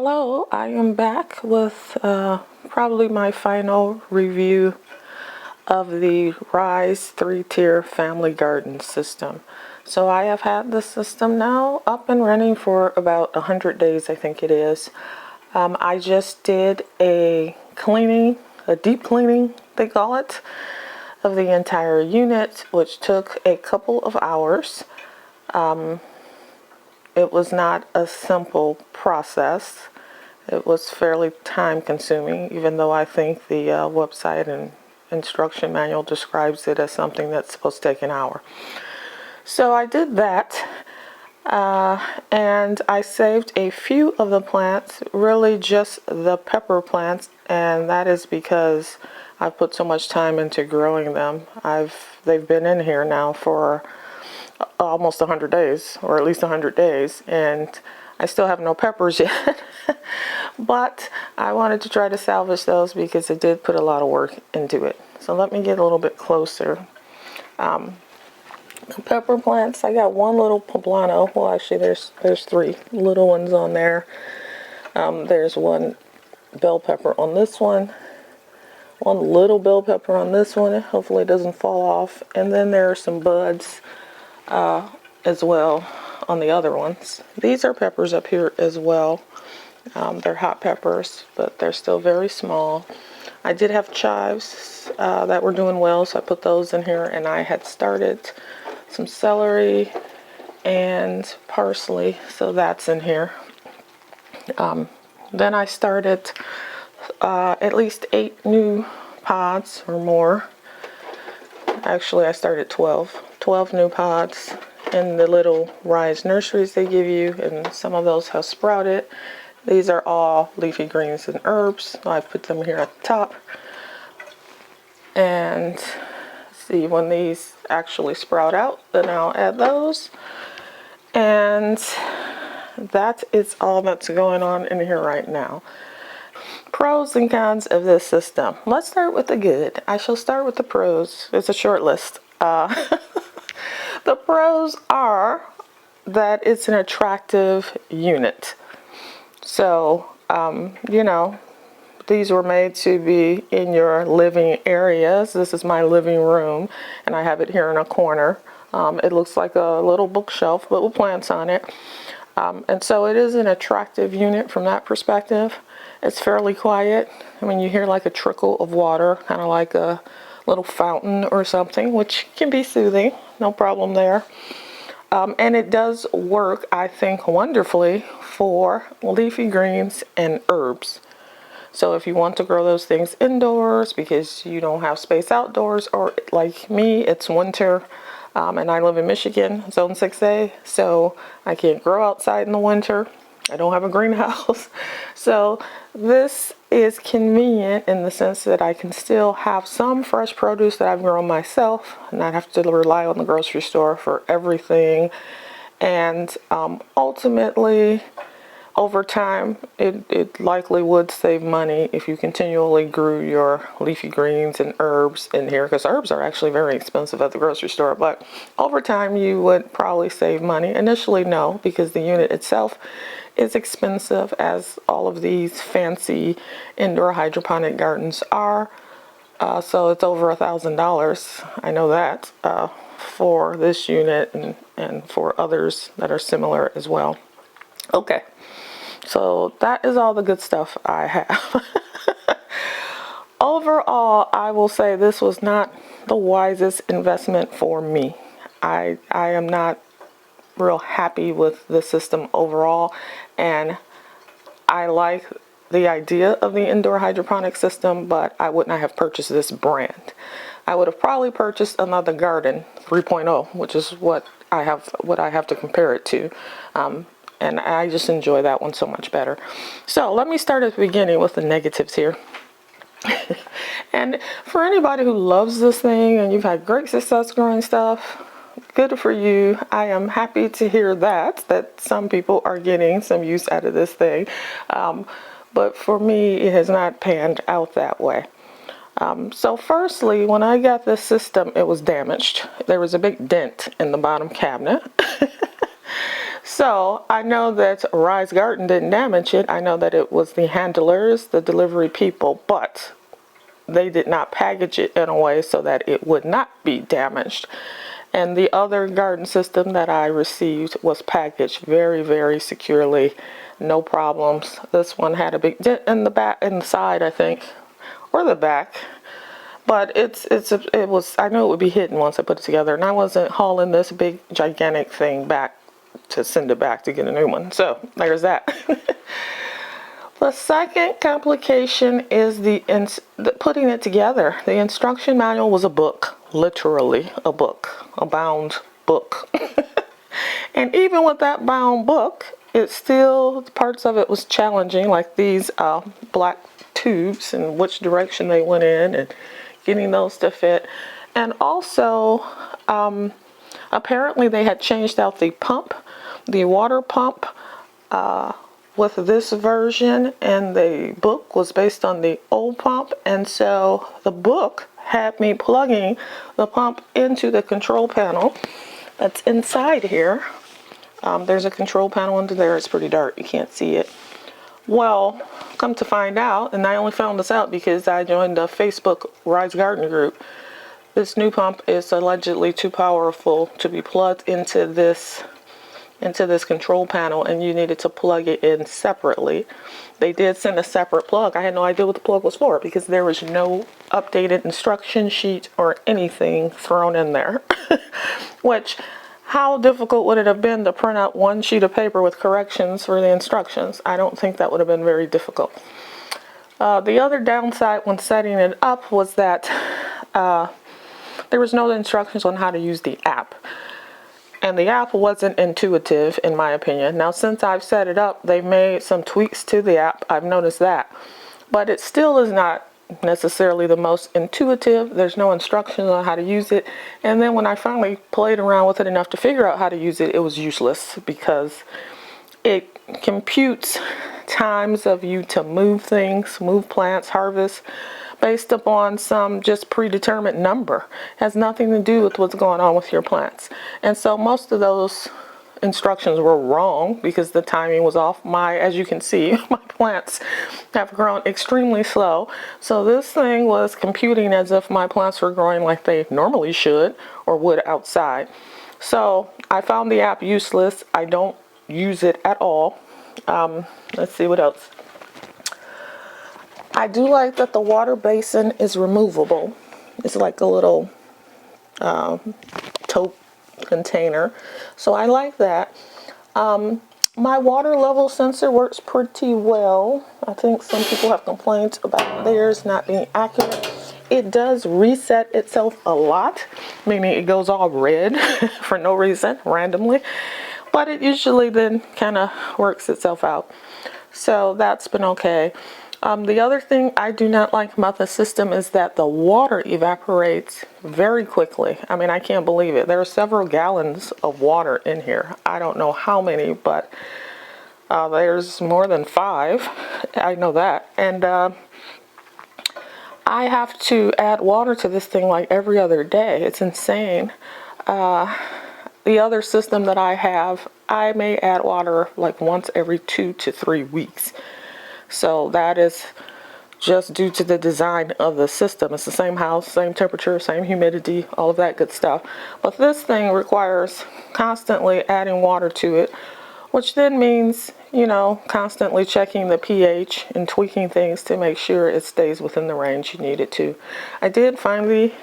Hello, I am back with probably my final review of the Rise 3-tier family garden system. So I have had this system now up and running for about 100 days, I think it is. I just did a cleaning, a deep cleaning, they call it, of the entire unit, which took a couple of hours. It was not a simple process. It was fairly time consuming, even though I think the website and instruction manual describes it as something that's supposed to take an hour. So I did that, and I saved a few of the plants, really just the pepper plants, and that is because I've put so much time into growing them. They've been in here now for almost 100 days, or at least 100 days, and I still have no peppers yet. But I wanted to try to salvage those because it did put a lot of work into it. So let me get a little bit closer. The pepper plants, I got one little poblano. Well, actually there's three little ones on there. There's one bell pepper on this one little bell pepper on this one. Hopefully it doesn't fall off. And then there are some buds as well on the other ones. These are peppers up here as well. They're hot peppers, but they're still very small. I did have chives that were doing well, so I put those in here, and I had started some celery and parsley, so that's in here. Then I started at least 8 new pods or more. Actually, I started 12 new pods in the little Rise nurseries they give you, and some of those have sprouted. These are all leafy greens and herbs. I put them here at the top. And see, when these actually sprout out, then I'll add those. And that is all that's going on in here right now. Pros and cons of this system. Let's start with the good. I shall start with the pros. It's a short list. The pros are that it's an attractive unit. So, you know, these were made to be in your living areas. This is my living room, and I have it here in a corner. It looks like a little bookshelf, but with plants on it. And so it is an attractive unit from that perspective. It's fairly quiet. I mean, you hear like a trickle of water, kind of like a little fountain or something, which can be soothing. No problem there. And it does work, I think, wonderfully for leafy greens and herbs. So if you want to grow those things indoors because you don't have space outdoors, or like me, it's winter, and I live in Michigan, zone 6A, so I can't grow outside in the winter. I don't have a greenhouse. So this is convenient in the sense that I can still have some fresh produce that I've grown myself and not have to rely on the grocery store for everything. And ultimately, over time, it likely would save money if you continually grew your leafy greens and herbs in here, because herbs are actually very expensive at the grocery store. But over time, you would probably save money. Initially, no, because the unit itself is expensive, as all of these fancy indoor hydroponic gardens are. So it's over $1,000. I know that for this unit and for others that are similar as well. Okay. So that is all the good stuff I have. Overall, I will say this was not the wisest investment for me. I am not real happy with the system overall, and I like the idea of the indoor hydroponic system, but I would not have purchased this brand. I would have probably purchased another Garden 3.0, which is what I have to compare it to. And I just enjoy that one so much better. So let me start at the beginning with the negatives here. And for anybody who loves this thing and you've had great success growing stuff, good for you. I am happy to hear that some people are getting some use out of this thing. But for me, it has not panned out that way. So firstly, when I got this system, it was damaged. There was a big dent in the bottom cabinet. So I know that Rise Garden didn't damage it. I know that it was the handlers, the delivery people, but they did not package it in a way so that it would not be damaged. And the other garden system that I received was packaged very, very securely. No problems. This one had a big dent in the back, in the side, I think, or the back. But it was, I knew it would be hidden once I put it together, and I wasn't hauling this big gigantic thing back to send it back to get a new one. So there's that. The second complication is the putting it together. The instruction manual was a book, literally a book, a bound book. And even with that bound book, it still, parts of it was challenging, like these black tubes and which direction they went in and getting those to fit. And also, apparently they had changed out the pump, the water pump, with this version, and the book was based on the old pump, and so the book had me plugging the pump into the control panel that's inside here. There's a control panel under there. It's pretty dark, you can't see it. Well, come to find out, and I only found this out because I joined the Facebook Rise Garden group, this new pump is allegedly too powerful to be plugged into this control panel, and you needed to plug it in separately. They did send a separate plug. I had no idea what the plug was for because there was no updated instruction sheet or anything thrown in there. Which, how difficult would it have been to print out one sheet of paper with corrections for the instructions? I don't think that would have been very difficult. The other downside when setting it up was that there was no instructions on how to use the app. And the app wasn't intuitive, in my opinion. Now, since I've set it up, they've made some tweaks to the app. I've noticed that. But it still is not necessarily the most intuitive. There's no instructions on how to use it. And then when I finally played around with it enough to figure out how to use it, it was useless because it computes times of you to move things, move plants, harvest, based upon some just predetermined number. It has nothing to do with what's going on with your plants. And so most of those instructions were wrong because the timing was off. As you can see, my plants have grown extremely slow. So this thing was computing as if my plants were growing like they normally should or would outside. So I found the app useless. I don't use it at all. Let's see what else. I do like that the water basin is removable. It's like a little taupe container. So I like that. My water level sensor works pretty well. I think some people have complained about theirs not being accurate. It does reset itself a lot, meaning it goes all red for no reason, randomly. But it usually then kind of works itself out. So that's been okay. The other thing I do not like about the system is that the water evaporates very quickly. I mean, I can't believe it. There are several gallons of water in here. I don't know how many, but there's more than 5. I know that. And I have to add water to this thing like every other day. It's insane. The other system that I have, I may add water like once every 2 to 3 weeks. So that is just due to the design of the system. It's the same house, same temperature, same humidity, all of that good stuff. But this thing requires constantly adding water to it, which then means, you know, constantly checking the pH and tweaking things to make sure it stays within the range you need it to. I did finally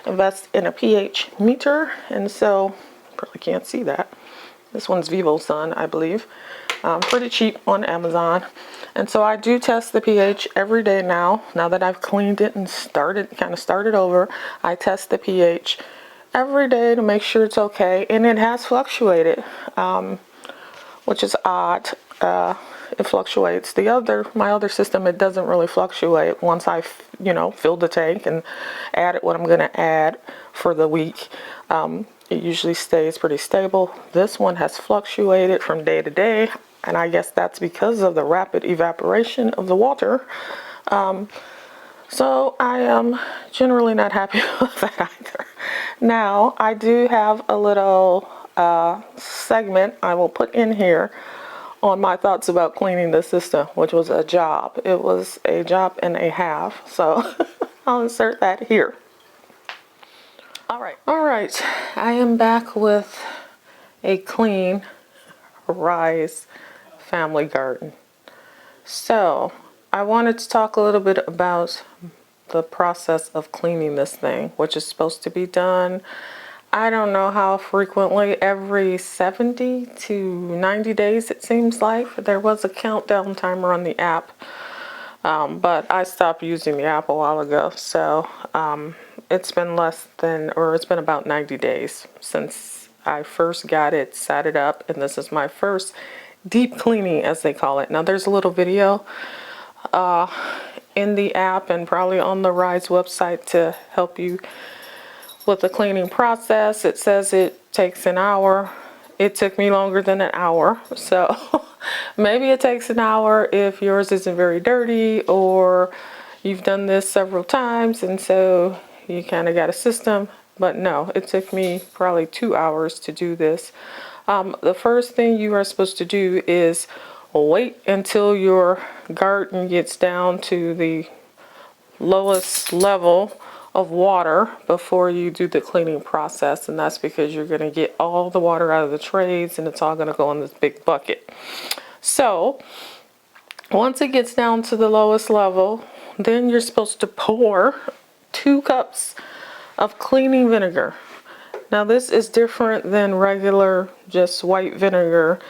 invest in a pH meter, and so probably can't see that. This one's Vivo Sun, I believe. Pretty cheap on Amazon. And so I do test the pH every day now. Now that I've cleaned it and started over, I test the pH every day to make sure it's okay. And it has fluctuated, which is odd. It fluctuates. My other system, it doesn't really fluctuate once I, fill the tank and added what I'm going to add for the week. It usually stays pretty stable. This one has fluctuated from day to day, and I guess that's because of the rapid evaporation of the water. So I am generally not happy with that either. Now, I do have a little segment I will put in here on my thoughts about cleaning the system, which was a job. It was a job and a half, so I'll insert that here. All right, I am back with a clean Rise family garden. So I wanted to talk a little bit about the process of cleaning this thing, which is supposed to be done, I don't know how frequently, every 70 to 90 days it seems like. There was a countdown timer on the app, but I stopped using the app a while ago, so it's been it's been about 90 days since I first got it, set it up, and this is my first deep cleaning, as they call it. Now there's a little video in the app and probably on the Rise website to help you with the cleaning process. It says it takes an hour. It took me longer than an hour, so maybe it takes an hour if yours isn't very dirty or you've done this several times and so you kind of got a system. But no, it took me probably 2 hours to do this. The first thing you are supposed to do is wait until your garden gets down to the lowest level of water before you do the cleaning process, and that's because you're going to get all the water out of the trays and it's all going to go in this big bucket. So once it gets down to the lowest level, then you're supposed to pour 2 cups of cleaning vinegar. Now this is different than regular just white vinegar.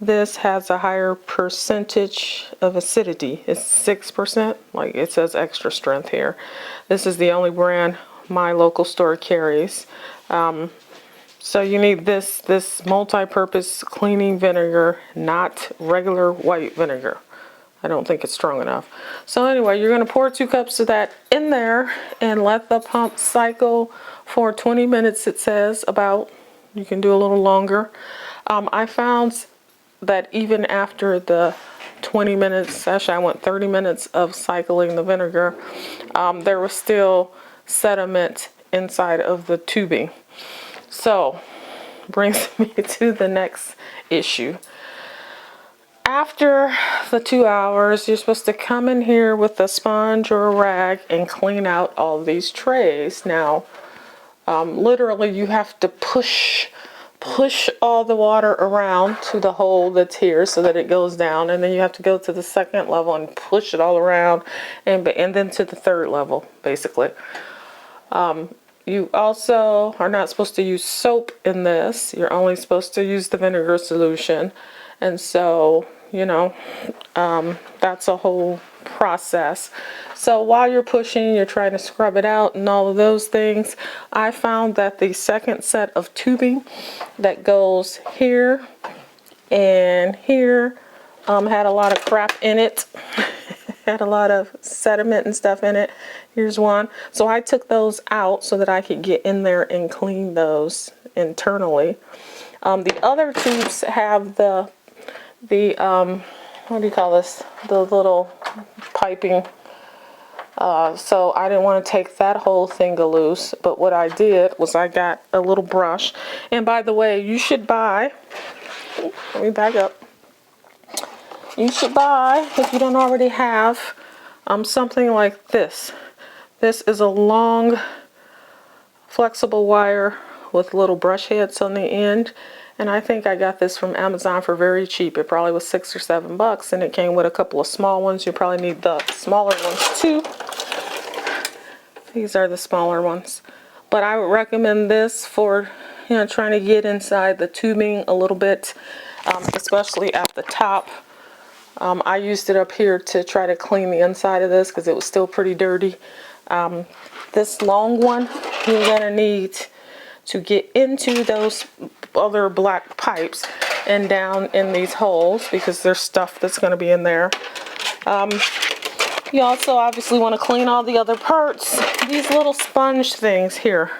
This has a higher percentage of acidity. It's 6%, like it says extra strength here. This is the only brand my local store carries. So you need this multi-purpose cleaning vinegar, not regular white vinegar. I don't think it's strong enough. So anyway, you're going to pour 2 cups of that in there and let the pump cycle for 20 minutes, it says, about. You can do a little longer. I found that even after the 20 minutes, actually I went 30 minutes of cycling the vinegar, there was still sediment inside of the tubing. So brings me to the next issue. After the 2 hours, you're supposed to come in here with a sponge or a rag and clean out all these trays. Now, literally you have to push all the around around to the hole that's here so that it goes down, and then you have to go to the second level and push it all around, and then to the third level, basically. You also are not supposed to use soap in this. You're only supposed to use the vinegar solution, and so, you know, that's a whole process. So while you're pushing, you're trying to scrub it out and all of those things. I found that the second set of tubing that goes here and here had a lot of crap in it. Had a lot of sediment and stuff in it. Here's one. So I took those out so that I could get in there and clean those internally. The other tubes have the what do you call this? The little piping. So I didn't want to take that whole thing loose, but what I did was I got a little brush. And by the way, you should buy, let me back up. You should buy, if you don't already have, something like this. This is a long, flexible wire with little brush heads on the end. And I think I got this from Amazon for very cheap. It probably was $6 or $7, and it came with a couple of small ones. You probably need the smaller ones too. These are the smaller ones. But I would recommend this for, you know, trying to get inside the tubing a little bit, especially at the top. I used it up here to try to clean the inside of this because it was still pretty dirty. This long one, you're going to need to get into those other black pipes and down in these holes because there's stuff that's going to be in there. You also obviously want to clean all the other parts. These little sponge things here,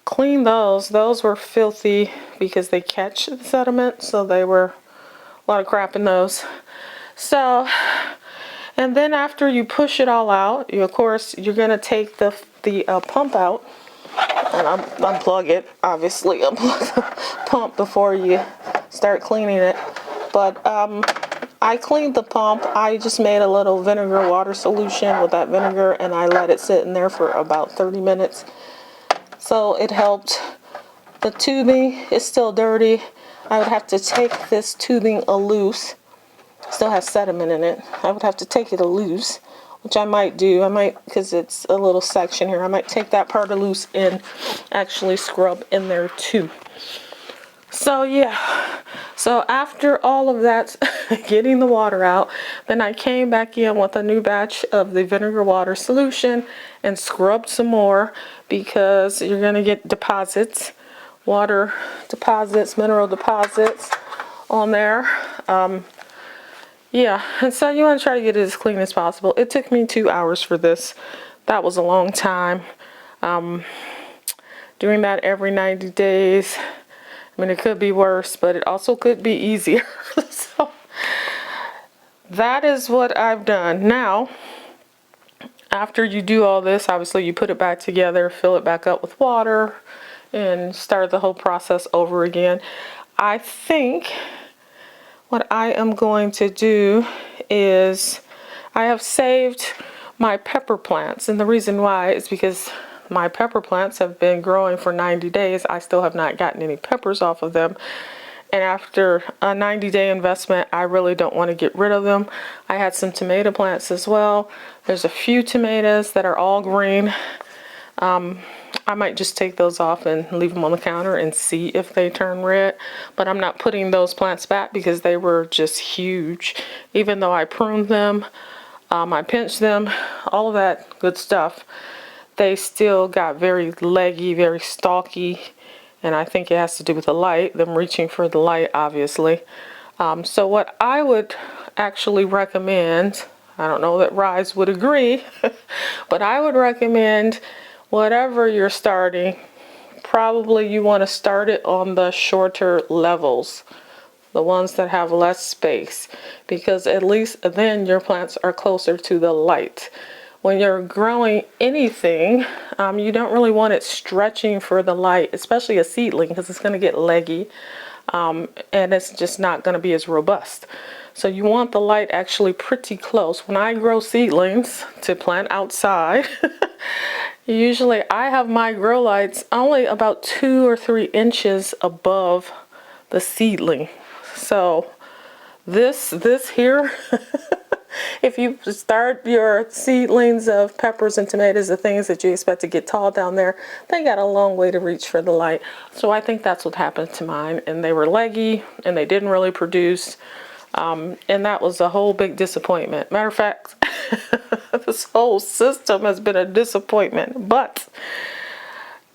clean those. Those were filthy because they catch the sediment, so they were a lot of crap in those. So, and then after you push it all out, of course you're going to take the pump out and unplug it, obviously unplug the pump before you start cleaning it. But I cleaned the pump. I just made a little vinegar water solution with that vinegar, and I let it sit in there for about 30 minutes. So it helped. The tubing is still dirty. I would have to take this tubing loose. Still has sediment in it. I would have to take it loose, which I might do. I might, because it's a little section here, I might take that part loose and actually scrub in there too. So yeah, so after all of that, getting the water out, then I came back in with a new batch of the vinegar water solution and scrubbed some more, because you're going to get deposits, water deposits, mineral deposits on there. Yeah, and so you want to try to get it as clean as possible. It took me 2 hours for this. That was a long time. Doing that every 90 days. I mean, it could be worse, but it also could be easier. So that is what I've done. Now, after you do all this, obviously you put it back together, fill it back up with water, and start the whole process over again. I think what I am going to do is, I have saved my pepper plants, and the reason why is because my pepper plants have been growing for 90 days. I still have not gotten any peppers off of them. And after a 90-day investment, I really don't want to get rid of them. I had some tomato plants as well. There's a few tomatoes that are all green. I might just take those off and leave them on the counter and see if they turn red. But I'm not putting those plants back because they were just huge. Even though I pruned them, I pinched them, all of that good stuff, they still got very leggy, very stalky. And I think it has to do with the light, them reaching for the light, obviously. So what I would actually recommend, I don't know that Rise would agree, but I would recommend, whatever you're starting, probably you want to start it on the shorter levels, the ones that have less space, because at least then your plants are closer to the light. When you're growing anything, you don't really want it stretching for the light, especially a seedling, because it's going to get leggy, and it's just not going to be as robust. So you want the light actually pretty close. When I grow seedlings to plant outside, usually I have my grow lights only about 2 or 3 inches above the seedling. So this here, if you start your seedlings of peppers and tomatoes, the things that you expect to get tall down there, they got a long way to reach for the light. So I think that's what happened to mine. And they were leggy and they didn't really produce. And that was a whole big disappointment. Matter of fact, this whole system has been a disappointment. But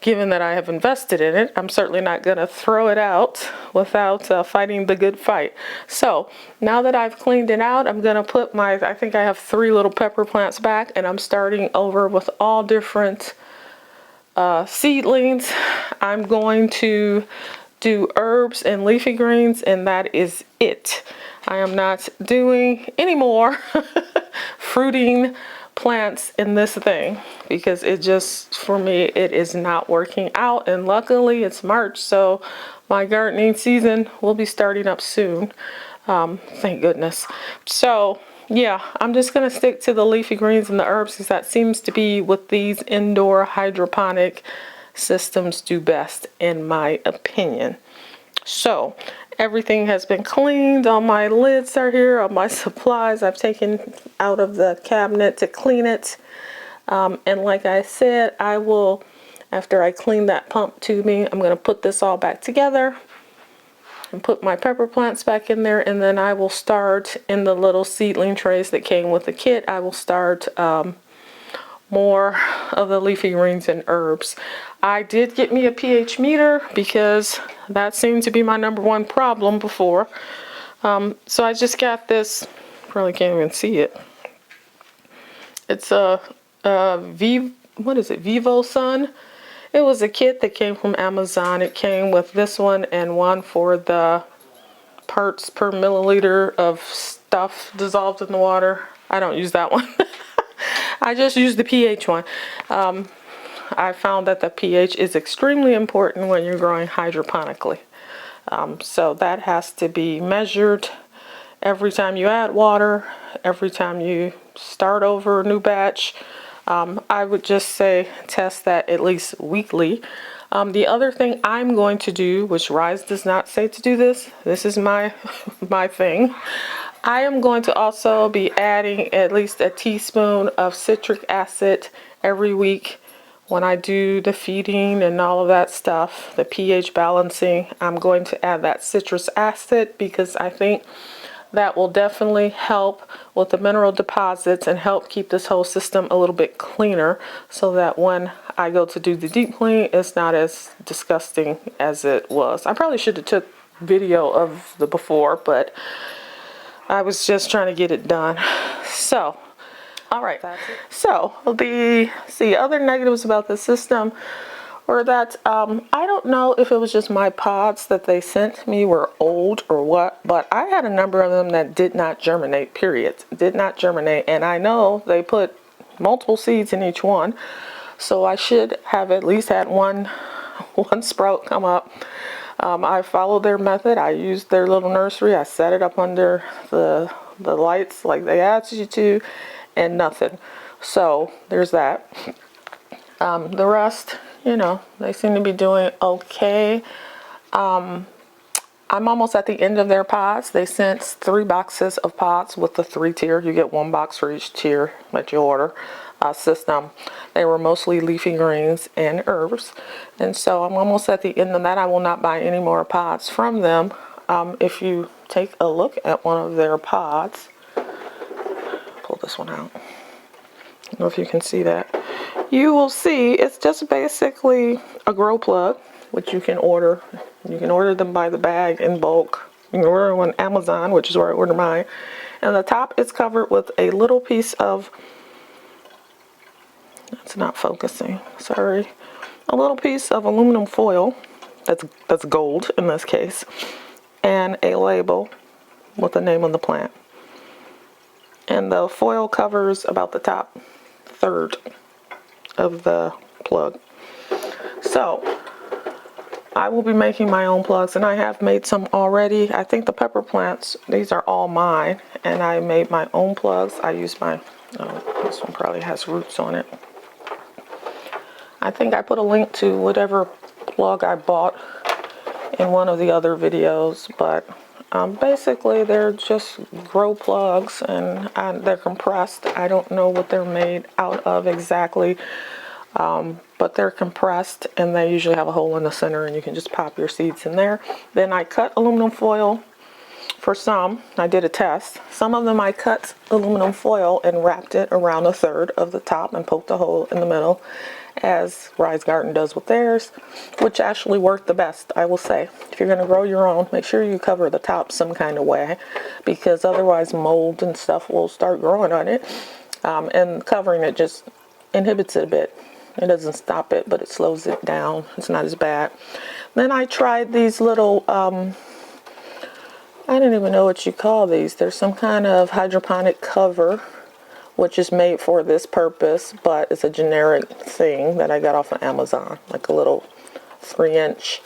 given that I have invested in it, I'm certainly not going to throw it out without fighting the good fight. So now that I've cleaned it out, I'm going to put my, I think I have 3 little pepper plants back, and I'm starting over with all different seedlings. I'm going to do herbs and leafy greens, and that is it. I am not doing any more fruiting plants in this thing, because it just, for me, it is not working out. And luckily it's March, so my gardening season will be starting up soon. Thank goodness. So yeah, I'm just gonna stick to the leafy greens and the herbs, because that seems to be what these indoor hydroponic systems do best, in my opinion. So everything has been cleaned. All my lids are here. All my supplies I've taken out of the cabinet to clean it. And like I said, I will, after I clean that pump tubing, I'm going to put this all back together and put my pepper plants back in there. And then I will start in the little seedling trays that came with the kit. I will start more of the leafy greens and herbs. I did get me a pH meter, because that seemed to be my -- problem before. So I just got this, probably can't even see it. It's a what is it, Vivo Sun. It was a kit that came from Amazon. It came with this one and one for the parts per milliliter of stuff dissolved in the water. I don't use that one. I just use the pH one. I found that the pH is extremely important when you're growing hydroponically. So that has to be measured every time you add water, every time you start over a new batch. I would just say test that at least weekly. The other thing I'm going to do, which Rise does not say to do this, this is my my thing. I am going to also be adding at least a teaspoon of citric acid every week when I do the feeding and all of that stuff, the pH balancing. I'm going to add that citrus acid because I think that will definitely help with the mineral deposits and help keep this whole system a little bit cleaner, so that when I go to do the deep clean, it's not as disgusting as it was. I probably should have took video of the before, but I was just trying to get it done. So, all right. So the other negatives about the system were that I don't know if it was just my pods that they sent me were old or what, but I had a number of them that did not germinate, period. Did not germinate, and I know they put multiple seeds in each one, so I should have at least had one sprout come up. I followed their method. I used their little nursery. I set it up under the lights like they asked you to, and nothing. So there's that. The rest, you know, they seem to be doing okay. I'm almost at the end of their pods. They sent 3 boxes of pods with the 3-tier. You get 1 box for each tier that you order system. They were mostly leafy greens and herbs. And so I'm almost at the end of that. I will not buy any more pods from them. If you take a look at one of their pods, pull this one out. I don't know if you can see that. You will see it's just basically a grow plug, which you can order. You can order them by the bag in bulk. You can order them on Amazon, which is where I order mine. And the top is covered with a little piece of, it's not focusing, sorry. A little piece of aluminum foil, that's gold in this case, and a label with the name of the plant. And the foil covers about the top third of the plug. So I will be making my own plugs, and I have made some already. I think the pepper plants, these are all mine, and I made my own plugs. I used my, oh, this one probably has roots on it. I think I put a link to whatever plug I bought in one of the other videos, but basically they're just grow plugs, and they're compressed. I don't know what they're made out of exactly, but they're compressed, and they usually have a hole in the center, and you can just pop your seeds in there. Then I cut aluminum foil for some. I did a test. Some of them I cut aluminum foil and wrapped it around 1/3 of the top and poked a hole in the middle, as Rise Garden does with theirs, which actually worked the best, I will say. If you're going to grow your own, make sure you cover the top some kind of way, because otherwise mold and stuff will start growing on it, and covering it just inhibits it a bit. It doesn't stop it, but it slows it down. It's not as bad. Then I tried these little, I don't even know what you call these. There's some kind of hydroponic cover, which is made for this purpose, but it's a generic thing that I got off of Amazon, like a little 3-inch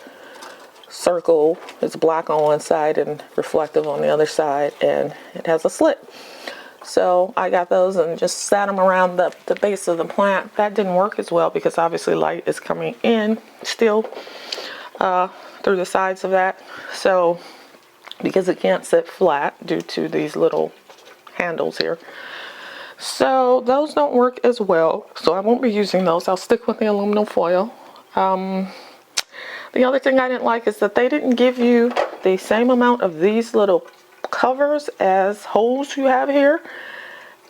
circle. It's black on one side and reflective on the other side, and it has a slit. So I got those and just sat them around the base of the plant. That didn't work as well because obviously light is coming in still through the sides of that. So because it can't sit flat due to these little handles here. So those don't work as well, so I won't be using those. I'll stick with the aluminum foil. The other thing I didn't like is that they didn't give you the same amount of these little covers as holes you have here,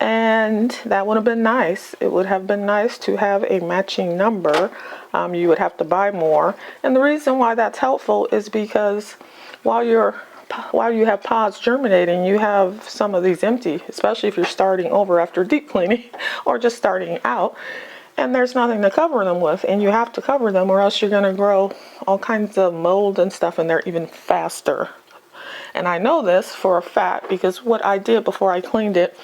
and that would have been nice. It would have been nice to have a matching number. You would have to buy more, and the reason why that's helpful is because while you have pods germinating, you have some of these empty, especially if you're starting over after deep cleaning or just starting out, and there's nothing to cover them with, and you have to cover them or else you're going to grow all kinds of mold and stuff in there even faster. And I know this for a fact because what I did before I cleaned it,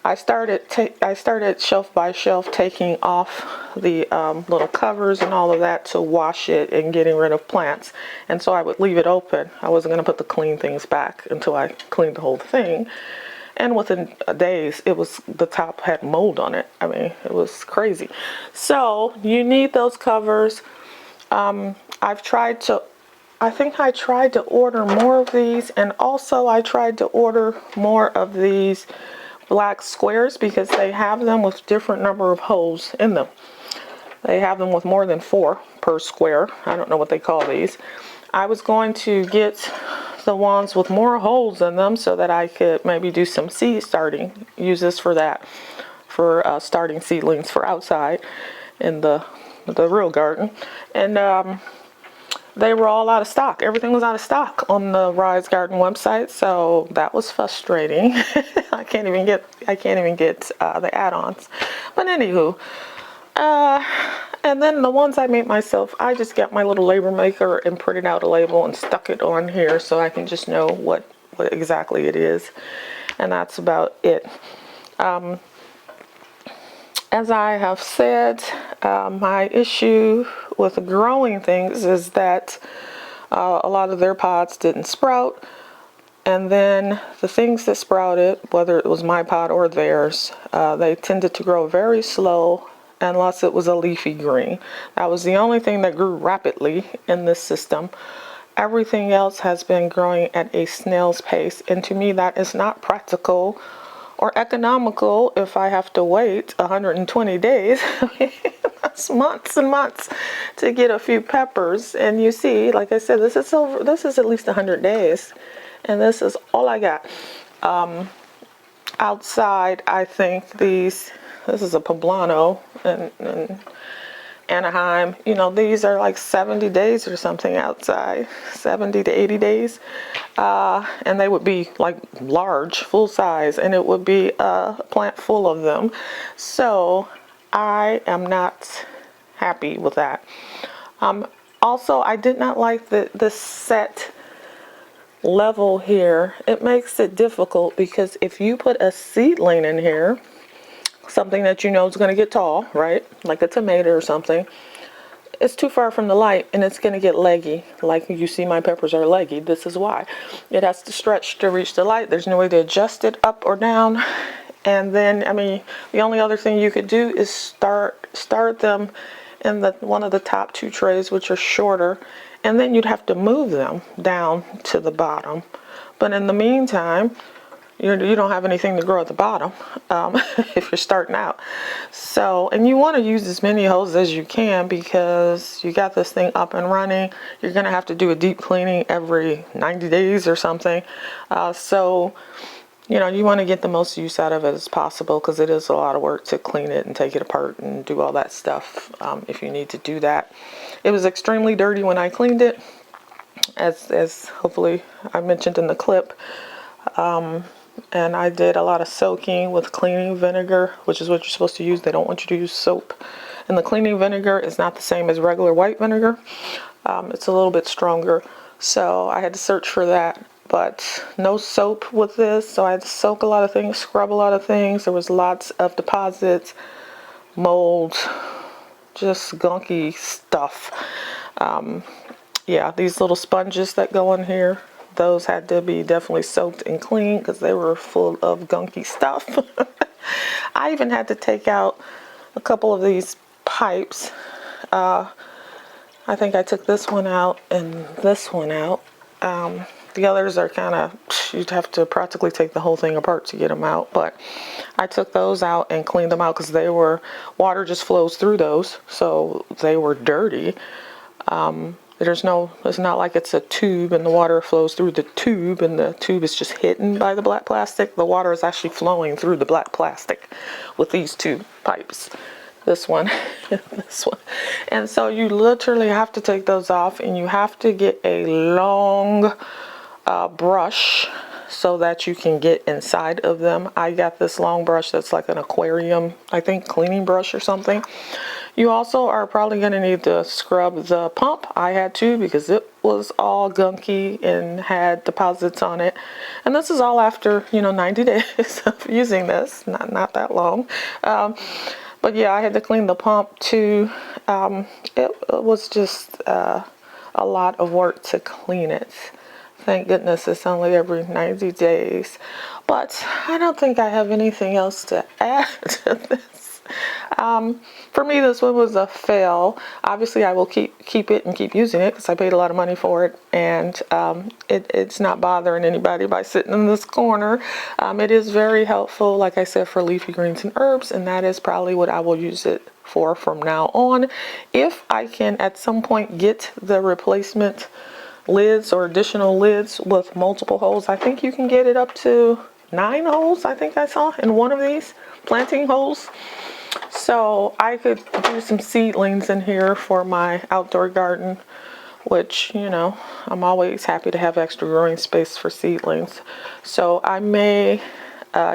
I started shelf by shelf taking off the little covers and all of that to wash it and getting rid of plants. And so I would leave it open. I wasn't going to put the clean things back until I cleaned the whole thing. And within days, the top had mold on it. I mean, it was crazy. So you need those covers. I think I tried to order more of these, and also I tried to order more of these black squares because they have them with different number of holes in them. They have them with more than 4 per square. I don't know what they call these. I was going to get the ones with more holes in them so that I could maybe do some seed starting. Use this for that, for starting seedlings for outside in the real garden. And they were all out of stock. Everything was out of stock on the Rise Garden website, so that was frustrating. I can't even get the add-ons. But anywho, and then the ones I made myself, I just got my little label maker and printed out a label and stuck it on here so I can just know what exactly it is. And that's about it. As I have said, my issue with growing things is that a lot of their pods didn't sprout. And then the things that sprouted, whether it was my pod or theirs, they tended to grow very slow unless it was a leafy green. That was the only thing that grew rapidly in this system. Everything else has been growing at a snail's pace, and to me that is not practical or economical if I have to wait 120 days. That's months and months to get a few peppers. And you see, like I said, this is at least 100 days, and this is all I got. Outside, I think this is a poblano in Anaheim. You know, these are like 70 days or something outside, 70 to 80 days. And they would be like large, full size, and it would be a plant full of them. So I am not happy with that. Also, I did not like the set level here. It makes it difficult because if you put a seedling in here, something that you know is going to get tall, right? Like a tomato or something. It's too far from the light and it's going to get leggy. Like you see my peppers are leggy. This is why. It has to stretch to reach the light. There's no way to adjust it up or down. And then, I mean, the only other thing you could do is start them in one of the top 2 trays, which are shorter. And then you'd have to move them down to the bottom. But in the meantime, you don't have anything to grow at the bottom if you're starting out. So, and you want to use as many hoses as you can because you got this thing up and running. You're going to have to do a deep cleaning every 90 days or something. So, you know, you want to get the most use out of it as possible because it is a lot of work to clean it and take it apart and do all that stuff if you need to do that. It was extremely dirty when I cleaned it, as hopefully I mentioned in the clip. And I did a lot of soaking with cleaning vinegar, which is what you're supposed to use. They don't want you to use soap. And the cleaning vinegar is not the same as regular white vinegar. It's a little bit stronger. So I had to search for that. But no soap with this. So I had to soak a lot of things, scrub a lot of things. There was lots of deposits, mold, just gunky stuff. Yeah, these little sponges that go in here, those had to be definitely soaked and cleaned because they were full of gunky stuff. I even had to take out a couple of these pipes. I think I took this one out and this one out. The others are kind of, you'd have to practically take the whole thing apart to get them out. But I took those out and cleaned them out because water just flows through those. So they were dirty. It's not like it's a tube and the water flows through the tube and the tube is just hidden by the black plastic. The water is actually flowing through the black plastic with these 2 pipes. This one, this one. And so you literally have to take those off and you have to get a long brush so that you can get inside of them. I got this long brush that's like an aquarium, I think, cleaning brush or something. You also are probably going to need to scrub the pump. I had to because it was all gunky and had deposits on it. And this is all after, 90 days of using this, not that long. But yeah, I had to clean the pump too. It was just a lot of work to clean it. Thank goodness it's only every 90 days. But I don't think I have anything else to add to this. For me, this one was a fail. Obviously, I will keep it and keep using it because I paid a lot of money for it, and it's not bothering anybody by sitting in this corner. It is very helpful, like I said, for leafy greens and herbs, and that is probably what I will use it for from now on. If I can at some point get the replacement lids or additional lids with multiple holes, I think you can get it up to 9 holes, I think I saw in one of these planting holes. So I could do some seedlings in here for my outdoor garden, which, I'm always happy to have extra growing space for seedlings. So I may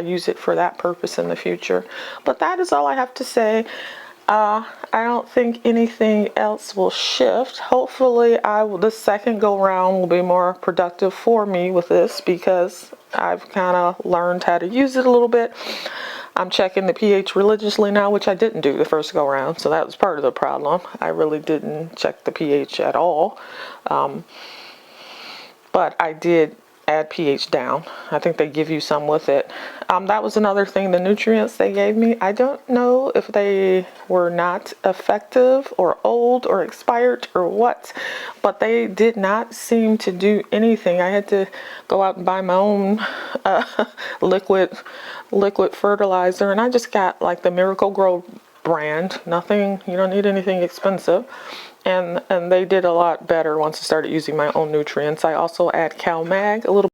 use it for that purpose in the future. But that is all I have to say. I don't think anything else will shift. Hopefully the second go round will be more productive for me with this because I've kind of learned how to use it a little bit. I'm checking the pH religiously now, which I didn't do the first go round, so that was part of the problem. I really didn't check the pH at all. But I did add pH down. I think they give you some with it. That was another thing, the nutrients they gave me. I don't know if they were not effective or old or expired or what, but they did not seem to do anything. I had to go out and buy my own liquid fertilizer, and I just got like the Miracle Grow brand. Nothing, you don't need anything expensive. And they did a lot better once I started using my own nutrients. I also add CalMag a little.